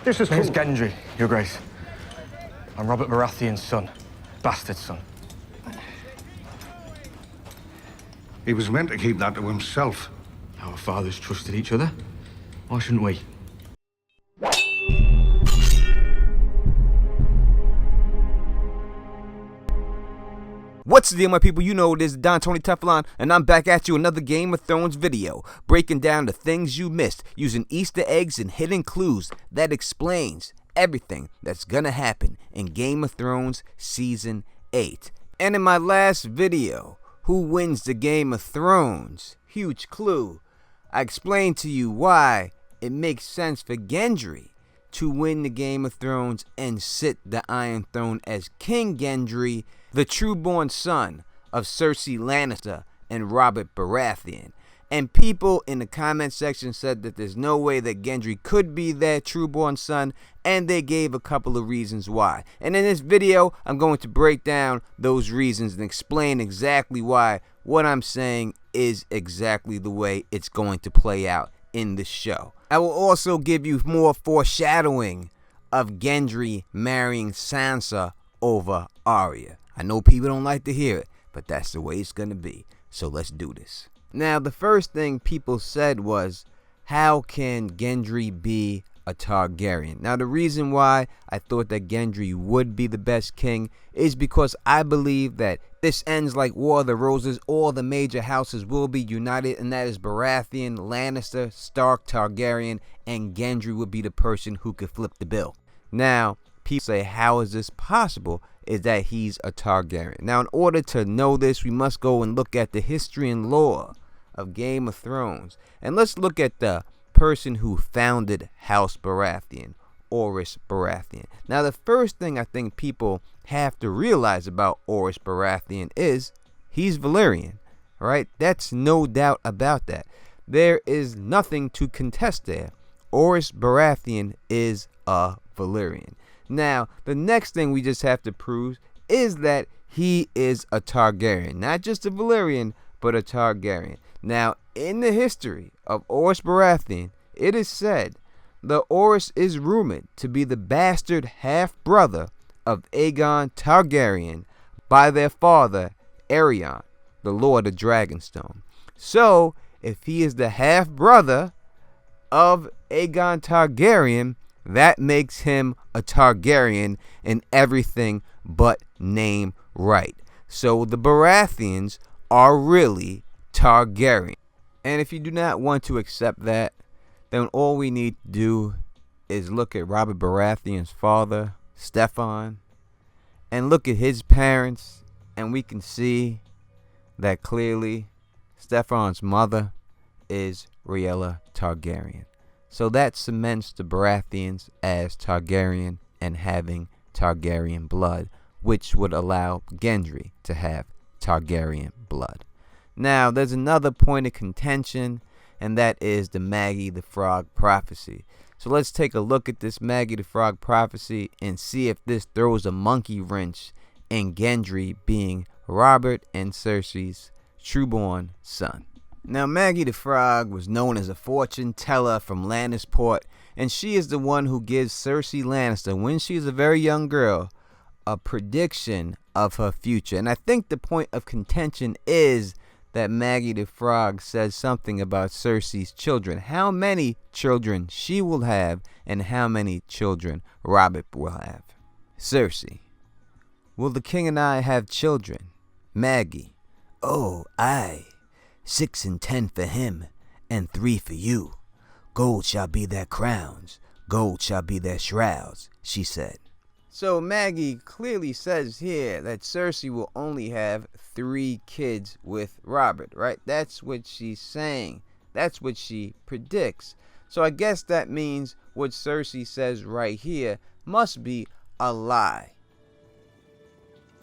This is King King Gendry, Your Grace. I'm Robert Baratheon's son. Bastard son. He was meant to keep that to himself. Our fathers trusted each other. Why shouldn't we? What's the deal, my people? You know it is Don Tony Teflon, and I'm back at you another Game of Thrones video, breaking down the things you missed using Easter eggs and hidden clues that explains everything that's gonna happen in Game of Thrones Season 8. And in my last video, who wins the Game of Thrones? Huge clue. I explained to you why it makes sense for Gendry to win the Game of Thrones and sit the Iron Throne as King Gendry, the true-born son of Cersei Lannister and Robert Baratheon. And people in the comment section said that there's no way that Gendry could be their true-born son, and they gave a couple of reasons why. And in this video, I'm going to break down those reasons and explain exactly why what I'm saying is exactly the way it's going to play out in the show. I will also give you more foreshadowing of Gendry marrying Sansa over Arya. I know people don't like to hear it, but that's the way it's gonna be. So let's do this. Now, the first thing people said was, how can Gendry be a Targaryen? Now, the reason why I thought that Gendry would be the best king is because I believe that this ends like War of the Roses. All the major houses will be united, and that is Baratheon, Lannister, Stark, Targaryen, and Gendry would be the person who could flip the bill. Now, people say, how is this possible? Is that he's a Targaryen. Now, in order to know this, we must go and look at the history and lore of Game of Thrones. And let's look at the person who founded House Baratheon, Orys Baratheon. Now, the first thing I think people have to realize about Orys Baratheon is he's Valyrian, right? That's no doubt about that. There is nothing to contest there. Orys Baratheon is a Valyrian. Now, the next thing we just have to prove is that he is a Targaryen. Not just a Valyrian, but a Targaryen. Now, in the history of Orys Baratheon, it is said the Orys is rumored to be the bastard half-brother of Aegon Targaryen by their father, Aerion, the Lord of Dragonstone. So, if he is the half-brother of Aegon Targaryen, that makes him a Targaryen in everything but name right. So the Baratheons are really Targaryen. And if you do not want to accept that, then all we need to do is look at Robert Baratheon's father, Stefan, and look at his parents, and we can see that clearly Stefan's mother is Rhaella Targaryen. So that cements the Baratheons as Targaryen and having Targaryen blood, which would allow Gendry to have Targaryen blood. Now, there's another point of contention, and that is the Maggie the Frog prophecy. So let's take a look at this Maggie the Frog prophecy and see if this throws a monkey wrench in Gendry being Robert and Cersei's trueborn son. Now, Maggie the Frog was known as a fortune teller from Lannisport, and she is the one who gives Cersei Lannister, when she is a very young girl, a prediction of her future. And I think the point of contention is that Maggie the Frog says something about Cersei's children, how many children she will have and how many children Robert will have. Cersei: will the king and I have children? Maggie: oh, aye. 6 and 10 for him, and 3 for you. Gold shall be their crowns, gold shall be their shrouds, she said. So Maggie clearly says here that Cersei will only have 3 kids with Robert, right? That's what she's saying. That's what she predicts. So I guess that means what Cersei says right here must be a lie.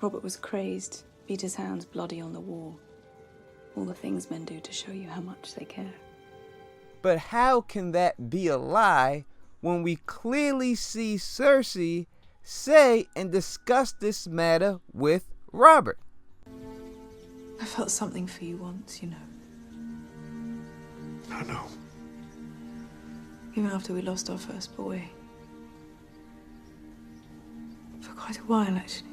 Robert was crazed, beat his hands bloody on the wall. All the things men do to show you how much they care. But how can that be a lie when we clearly see Cersei say and discuss this matter with Robert? I felt something for you once, you know. I know. Even after we lost our first boy, quite a while, actually.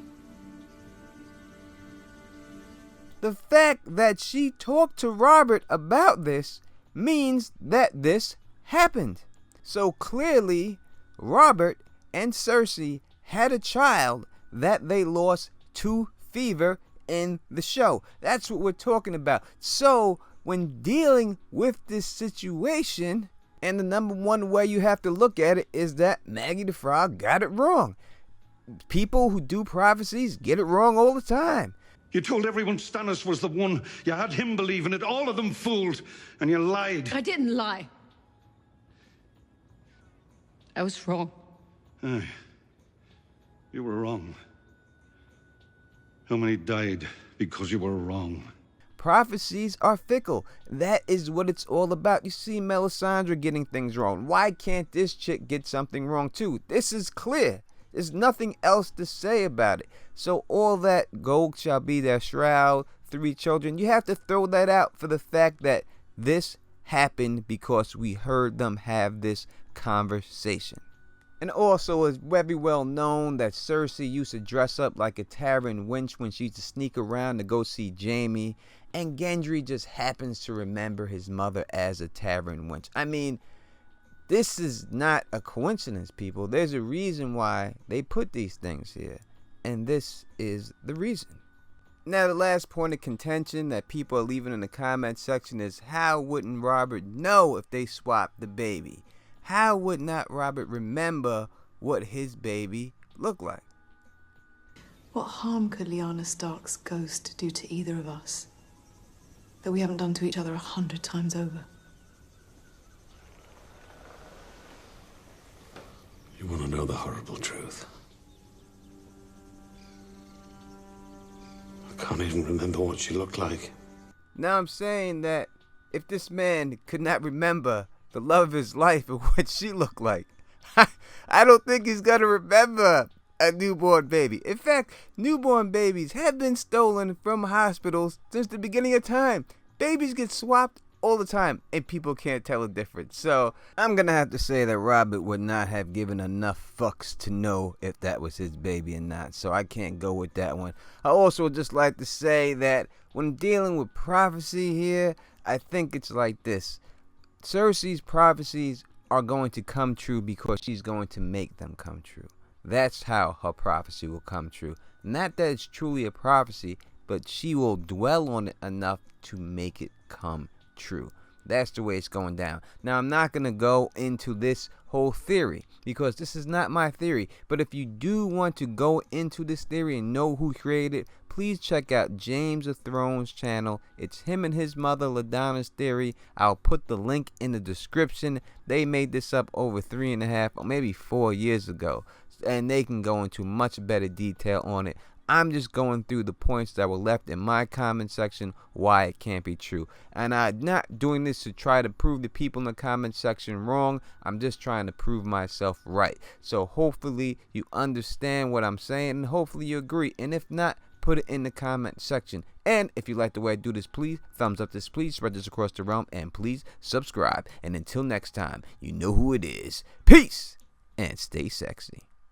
The fact that she talked to Robert about this means that this happened. So clearly, Robert and Cersei had a child that they lost to fever in the show. That's what we're talking about. So when dealing with this situation, and the number one way you have to look at it is that Maggie the Frog got it wrong. People who do prophecies get it wrong all the time. You told everyone Stannis was the one. You had him believing it. All of them fooled. And you lied. I didn't lie. I was wrong. Aye. You were wrong. How many died because you were wrong? Prophecies are fickle. That is what it's all about. You see Melisandre getting things wrong. Why can't this chick get something wrong too? This is clear. There's nothing else to say about it. So all that gold shall be their shroud, 3 children, you have to throw that out for the fact that this happened because we heard them have this conversation. And also, it's very well known that Cersei used to dress up like a tavern wench when she used to sneak around to go see Jaime, and Gendry just happens to remember his mother as a tavern wench. I mean, this is not a coincidence, people. There's a reason why they put these things here, and this is the reason. Now, the last point of contention that people are leaving in the comment section is, how wouldn't Robert know if they swapped the baby? How would not Robert remember what his baby looked like? What harm could Lyanna Stark's ghost do to either of us that we haven't done to each other 100 times over? You want to know the horrible truth? I can't even remember what she looked like. Now I'm saying that if this man could not remember the love of his life and what she looked like, I don't think he's going to remember a newborn baby. In fact, newborn babies have been stolen from hospitals since the beginning of time. Babies get swapped all the time, and people can't tell the difference. So I'm going to have to say that Robert would not have given enough fucks to know if that was his baby or not. So I can't go with that one. I also would just like to say that when dealing with prophecy here, I think it's like this. Cersei's prophecies are going to come true because she's going to make them come true. That's how her prophecy will come true. Not that it's truly a prophecy, but she will dwell on it enough to make it come true. That's the way it's going down. Now, I'm not going to go into this whole theory because this is not my theory. But if you do want to go into this theory and know who created it, please check out James of Thrones channel. It's him and his mother, Ladonna's theory. I'll put the link in the description. They made this up over 3.5 or maybe 4 years ago, and they can go into much better detail on it. I'm just going through the points that were left in my comment section why it can't be true. And I'm not doing this to try to prove the people in the comment section wrong. I'm just trying to prove myself right. So hopefully you understand what I'm saying, and hopefully you agree. And if not, put it in the comment section. And if you like the way I do this, please thumbs up this, please spread this across the realm, and please subscribe. And until next time, you know who it is. Peace and stay sexy.